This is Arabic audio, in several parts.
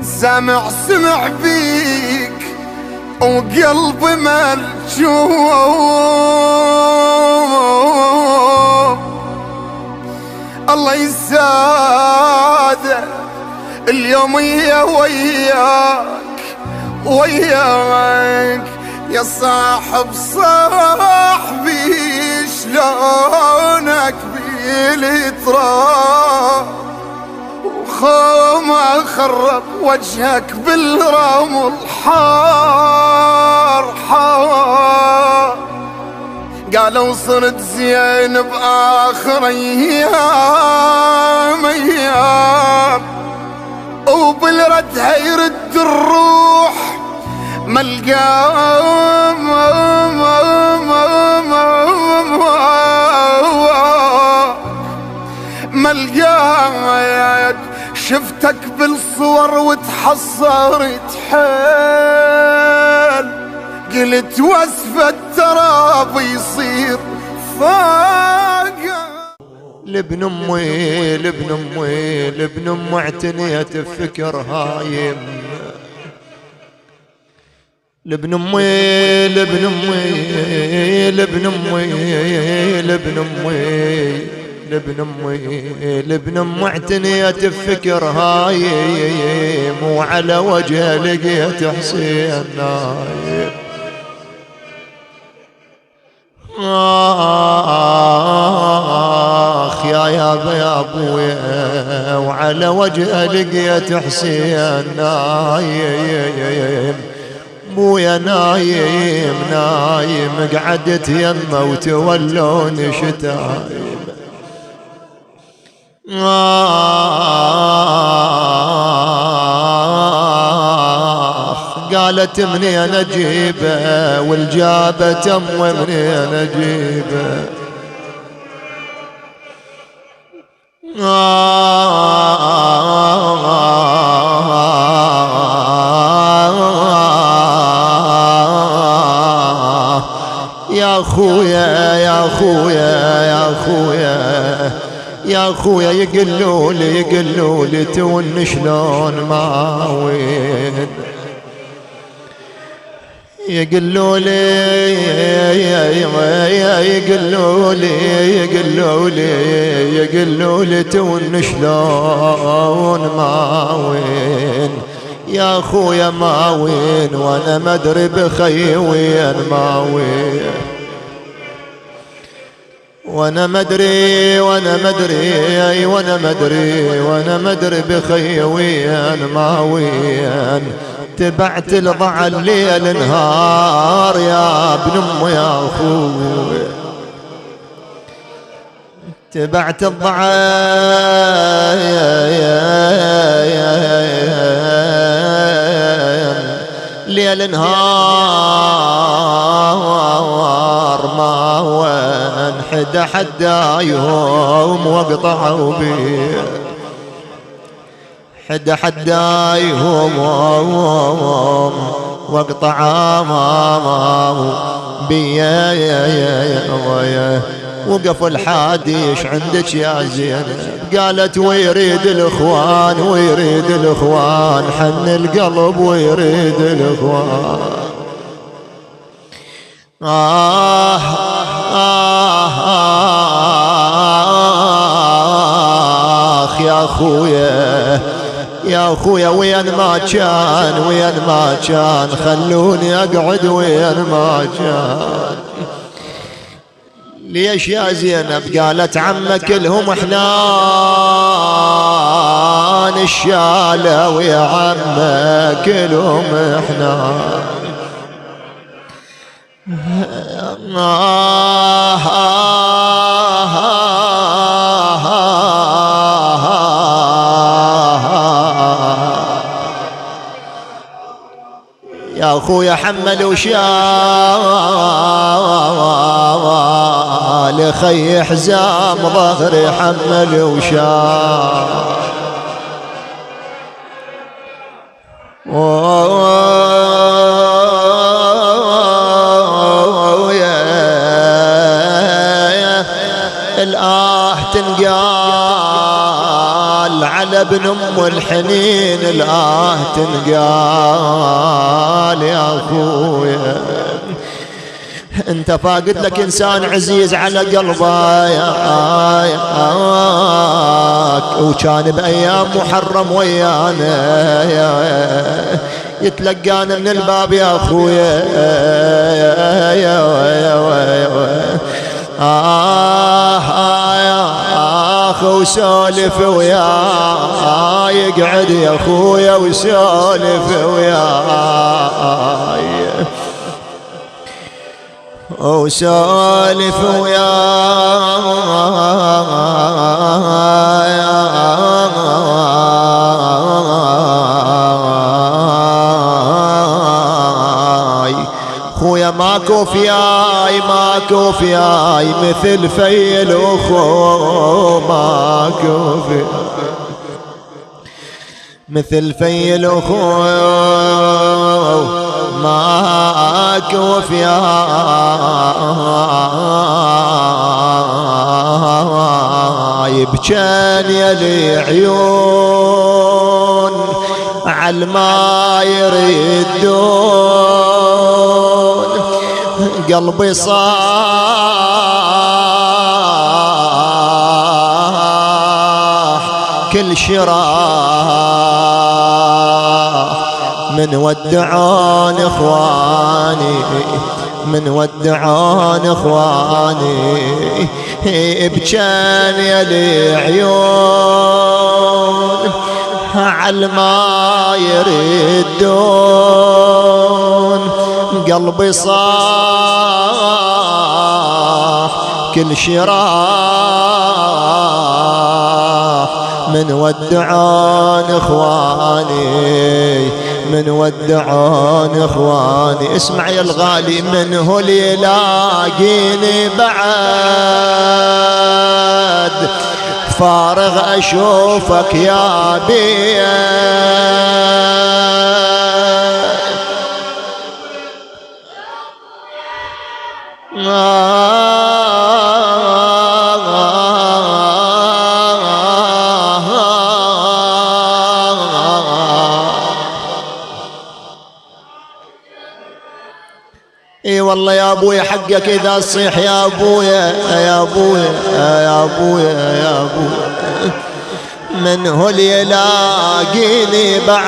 سمع بيك وقلبي ملجوم. الله يساعده اليوم وياك يا صاحب صاحبي، شلونك بيلي تراب وخوما خرب وجهك بالرمل حار. قالوا صرت زين بآخر أيام وبالردها يرد الروح ملقام. ملقاك شفتك بالصور وتحصرت حيل، قلت وصف التراب يصير فاقا. لابن امي لابن امي لابن امي اعتنيت بفكر هايم. لابن امي لابن امي لابن امي لابن امي لابن امي لابن امي اعتنيت بفكر هايم، وعلى وجهه لقيت حسين نايم. آخ يا ابويا، وعلى وجهه لقيت حسين نايم. بويا نايم نايم، قعدت يمه وتولون شتايم. قالت منين اجيبه والجابه تم منين اجيبه. يا خويا يا خويا يا خويا يا خويا، يقلوا لي تون شلون ما وين. يقلوا لي تون شلون ما وين. يا خويا ما وين، وانا ما ادري بخي وين ما وين. وانا ما ادري بخي وين ما وين. تبعت الضع الليل نهار يا ابن امي يا اخوي. تبعت الضع ليل نهار ما وين. حدا يوم وقطعوا بي، حدا يوم وقطعوا بي. وقف الحاديش عندك يا زينب، قالت ويريد الاخوان حن القلب ويريد الاخوان. يا خويا وين ما كان خلوني اقعد وين ما كان. ليش يا زينب؟ قالت عمك لهم حنان الشالة، ويا عمك لهم حنان. يا اخويا حملوا شال خي حزام ظهري حملوا شال. الآه تنقال على ابن أم والحنين الآه تنقال يا أخويا. انت فاقد لك انسان عزيز على قلبه وكان بايام محرم ويانا يتلقانا من الباب يا اخويا. وسولف وياي يقعد يا اخويا وسولف وياي وسولف وياي خويا ماكو فياي ماكو فياي مثل في الاخو ماكو في مثل في الاخو ماكو فياي بجان يلي عيون عالما يردون قلبي صاح كل شراح من ودعون اخواني من ودعون اخواني بجان يلي عيون عالما يردون قلبي صاح كل شراح من ودعون اخواني من ودعون اخواني. اسمع يا الغالي من هو اللي يلاقيني بعد فارغ اشوفك يا اي والله يا ابويا حقك اذا تصيح يا ابويا يا ابويا يا ابويا يا ابويا من هو اللي يلاقيني بعد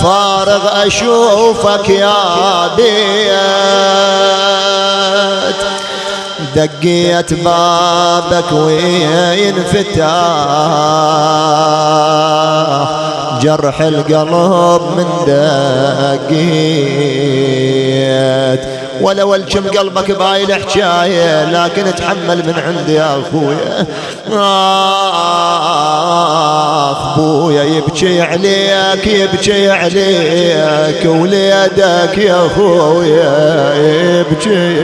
فارغ اشوفك يا بيت دقيت بابك وينفتح جرح القلب من دقيت ولو الجم قلبك بايل حجايه لكن اتحمل من عندي يا اخويا. اخ بويا يبكي عليك يبكي عليك وليدك يا اخويا يبكي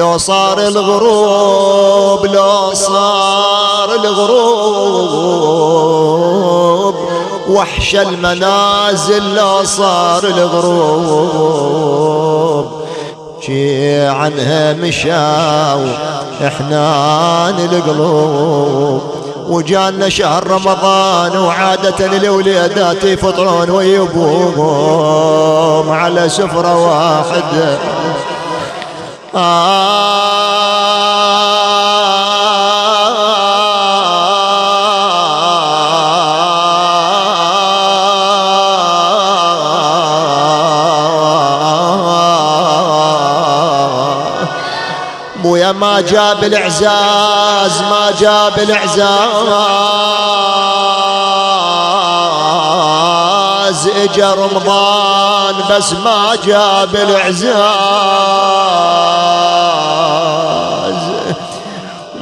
لو صار الغروب لو صار الغروب وحش المنازل لو صار الغروب شي عنها مشاو احنان القلوب وجانا شهر رمضان وعادة الوليدات يفطرون ويبوهم على سفرة واحدة بويا ما جاب الإعزاز ما جاب الإعزاز اجا رمضان بس ما جاب العزاز.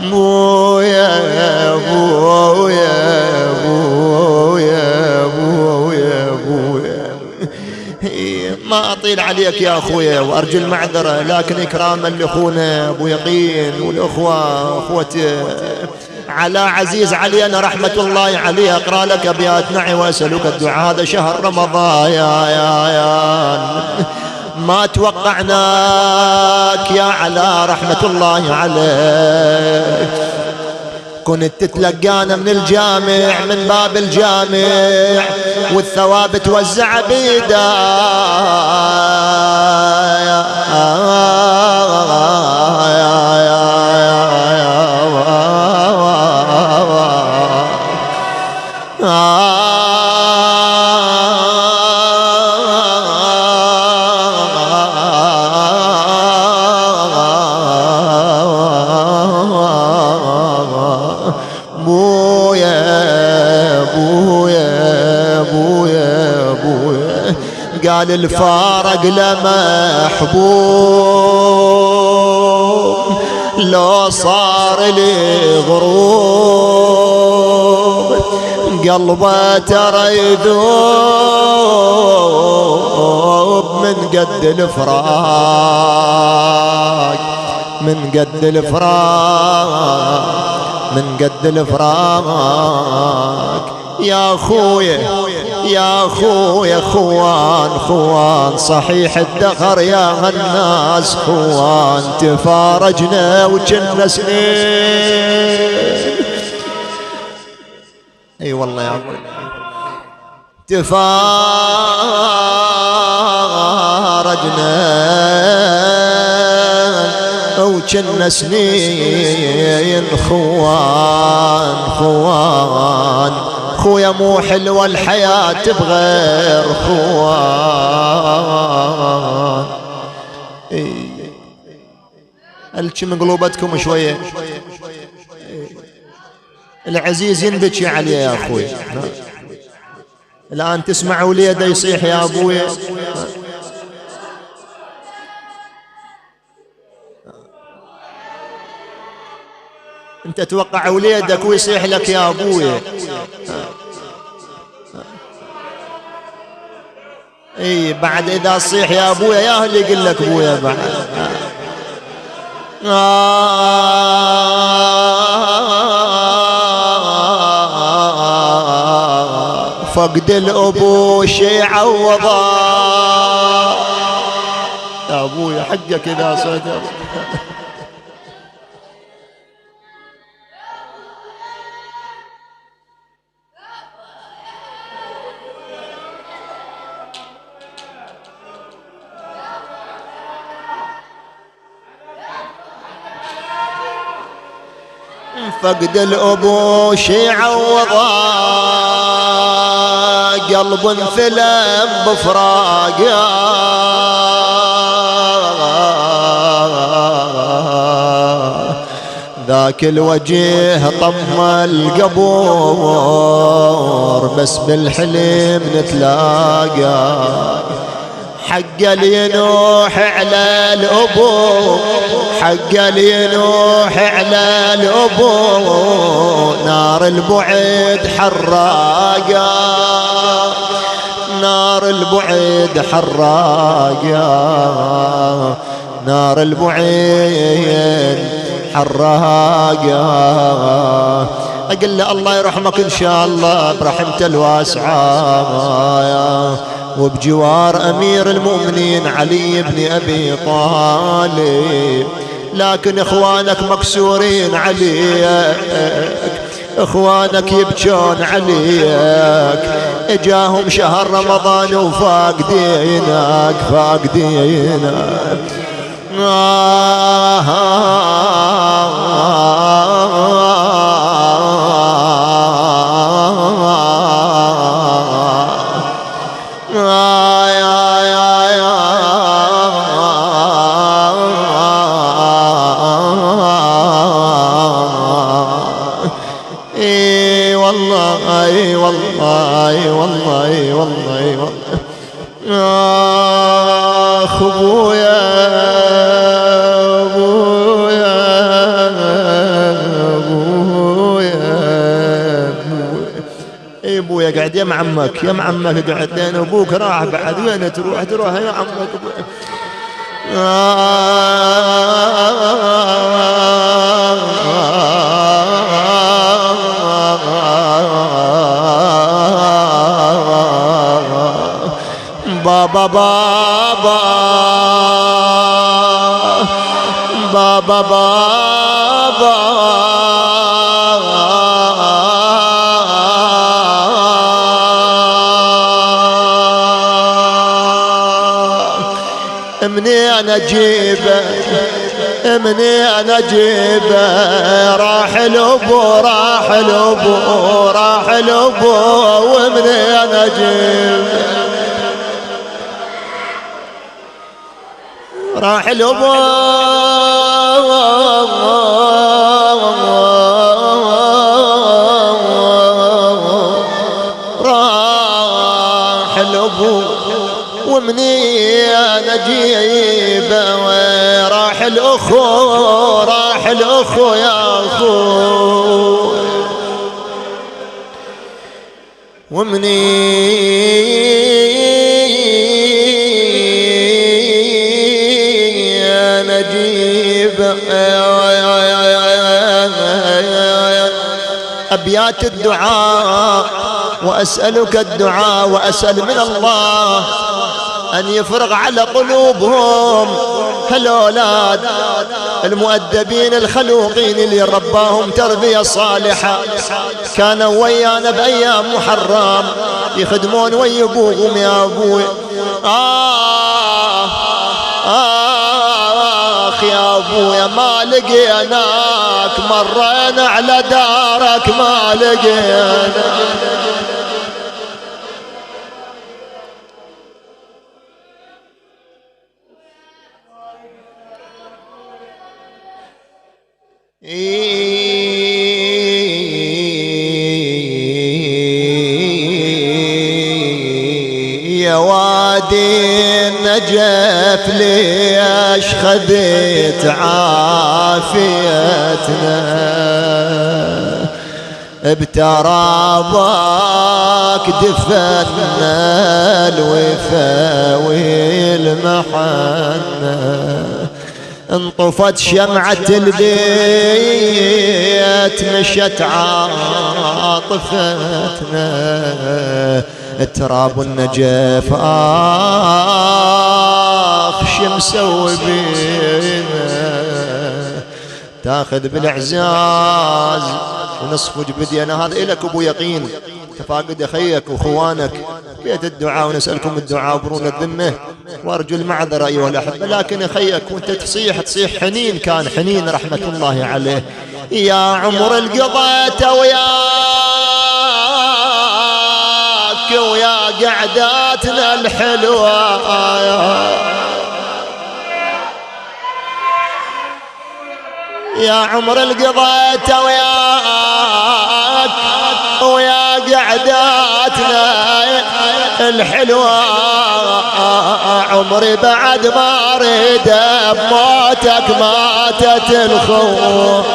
بويا بويا بويا بويا بويا. ما أطيل عليك يا أخويا وأرجو المعذرة، لكن إكراما لأخونا أبو يقين والأخوة أخوة على عزيز علينا رحمة الله عليه، أقرأ لك أبيات نعي وأسألك الدعاء. هذا شهر رمضان يا ما توقعناك يا على رحمة الله عليك. كنت تتلقانا من الجامع من باب الجامع والثواب توزع بيدا قال الفارق لمحبوب لو صار لي غروب قلبه ترى يذوب من قد الفراق من قد الفراق من قد الفراق. يا خويا يا خويا خوان صحيح الدهر يا الناس خوان تفارجنا وجنا سنين. اي والله يا ابوي تفارجنا وجنا سنين خوان خويا مو حلوة الحياة بغير خوان. الكم قلوبتكم شوية العزيز ينبكي عليه يا أخوي. الآن تسمع وليده يصيح يا أبوي انت توقع وليدك ويصيح لك يا ابوي. اي بعد اذا صيح يا ابويا يا اللي يقول لك ابويا بعد. فقد الابو شي عوضا يا ابويا حقك اذا صدق. فقد الأبو شي عوضا قلب انثلم بفراقه ذاك الوجه طم القبور بس بالحلم نتلاقى. حق لينوح على الأبو حق لينوح على الأبو نار البعد حراقة نار البعد حراقة نار البعد حراقة. أقول له الله يرحمك إن شاء الله برحمته الواسعة وبجوار أمير المؤمنين علي بن أبي طالب. لكن إخوانك مكسورين عليك إخوانك يبكون عليك إجاهم شهر رمضان وفاقدينك فاقدينك. والله والله اي والله اي والله. اخ ابويا ابويا اي ابويا قاعد يا معمك يا معمك قاعد لين ابوك راح بعد وين تروح يا عمك ابويا. بابا بابا بابا بابا مني انا اجيبه مني انا اجيبه راح الابو راح الابو راح الابو ومني انا اجيبه راح الابو راح الابو ومني انا اجيبه وراح الاخو راح الاخو يا اخو ومني انا اجيبه. ابيات الدعاء واسالك الدعاء واسال من الله أن يفرغ على قلوبهم هالأولاد المؤدبين الخلوقين اللي رباهم تربية صالحة كانوا ويانا بأيام محرم يخدمون ويا أبوهم يا أبوي. آخ يا أبويا ما لقيناك مرينا على دارك ما لقيناك يا وادي النجف ليش خذيت عافيتنا بترابك دفنا الوفا والمحنة انطفت شمعة البيت مشت عاطفتنا تراب النجف شو مسوي بينا تاخذ بالاعزاز ونصف جبدي. انا هذا الك ابو يقين تفاقد اخيك واخوانك بيت الدعاء ونسالكم الدعاء برون الذمه وارجو المعذره ايها الاحبه لكن اخيك وانت تصيح حنين كان حنين رحمه الله عليه يا عمر القضيت وياك ويا قعداتنا الحلوه يا عمر القضيت وياك ويا قعداتنا الحلوة عمري بعد ما اريد بموتك ماتت الخوف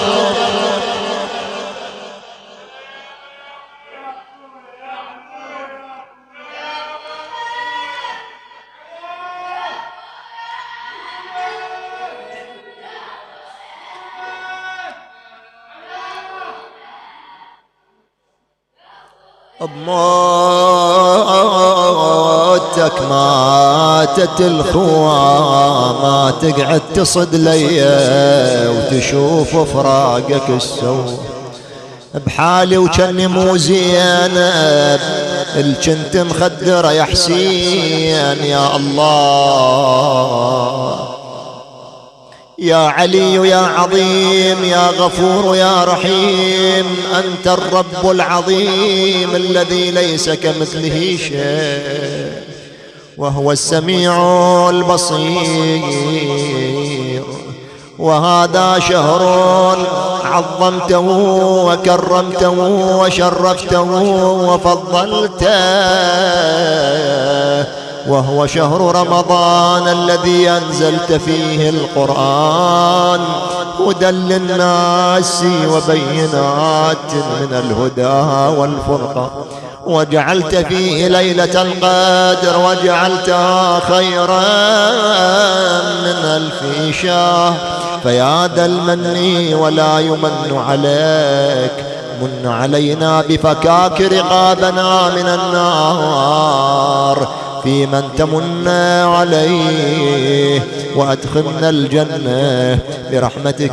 بموتك ماتت الخوى ما تقعد تصد ليا وتشوف فراقك السوء بحالي وكني مو زينب الجنت مخدرة يا حسين يا الله يا علي يا عظيم يا غفور يا رحيم أنت الرب العظيم الذي ليس كمثله شيء وهو السميع البصير وهذا شهر عظمته وكرمته وشرفته وفضلته، وهو شهر رمضان الذي أنزلت فيه القرآن هدى للناس وبينات من الهدى والفرقان، وجعلت فيه ليلة القدر وجعلتها خيرا من 1000 شهر. فيا ذا المن ولا يمن عليك، من علينا بفكاك رقابنا من النار في من تمن عليه، وأدخلنا الجنة برحمتك.